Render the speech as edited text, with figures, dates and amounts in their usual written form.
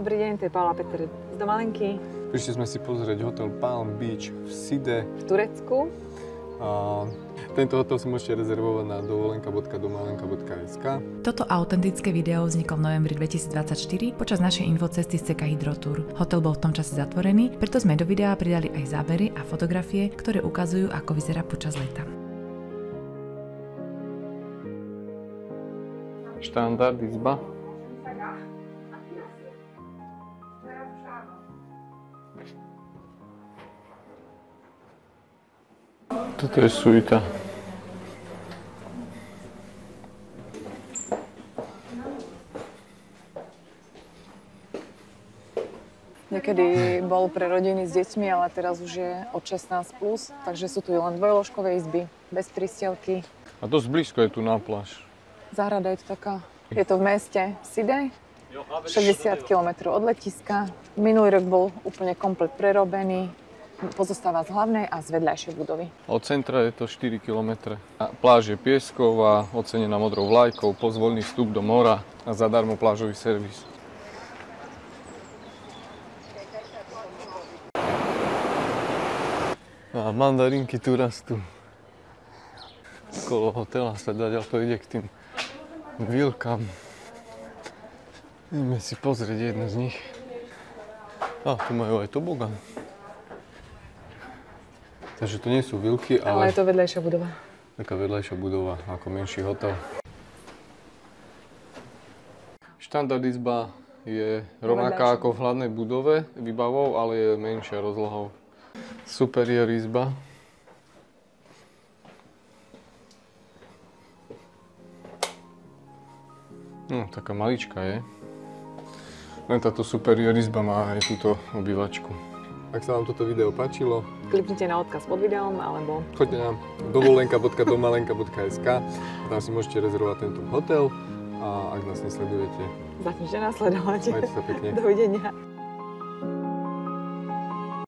Dobrý deň, to je Paula Peter z Domalenky. Prišli sme si pozrieť hotel Palm Beach v Side V Turecku. A tento hotel si môžete rezervovať na dovolenka.domalenka.sk. Toto autentické video vzniklo v novembri 2024 počas našej infocesty z CK Hydrotour. Hotel bol v tom čase zatvorený, preto sme do videa pridali aj zábery a fotografie, ktoré ukazujú, ako vyzerá počas leta. Štandard izba. Toto je suita. Niekedy bol pre rodiny s deťmi, ale teraz už je od 16+, takže sú tu len dvojložkové izby, bez prístielky. A dosť blízko je tu na pláž. Záhrada je tu taká. Je to v meste Side, 60 km od letiska. Minulý rok bol úplne komplet prerobený. Pozostáva z hlavnej a z vedľajšej budovy. Od centra je to 4 km. Pláž je piesková, ocenená modrou vlajkou, pozvoľný vstup do mora a zadarmo plážový servis. A mandarinky tu rastú. Okolo hotela sa ďaleko ide k tým vilkám. Ideme si pozrieť jednu z nich. A tu majú aj tobogán. Takže to nie sú vilky, ale je to vedľajšia budova. Taká vedľajšia budova, ako menší hotel. Štandard izba je rovnaká ako v hlavnej budove výbavou, ale je menšia rozlohou. Superior izba. No, taká maličká je. Len táto superior izba má aj túto obývačku. Ak sa vám toto video páčilo, kliknite na odkaz pod videom, alebo choďte na dovolenka.domalenka.sk. Tam si môžete rezervovať tento hotel a ak nás nesledujete, začnite nasledovať. majte sa pekne. Dovidenia.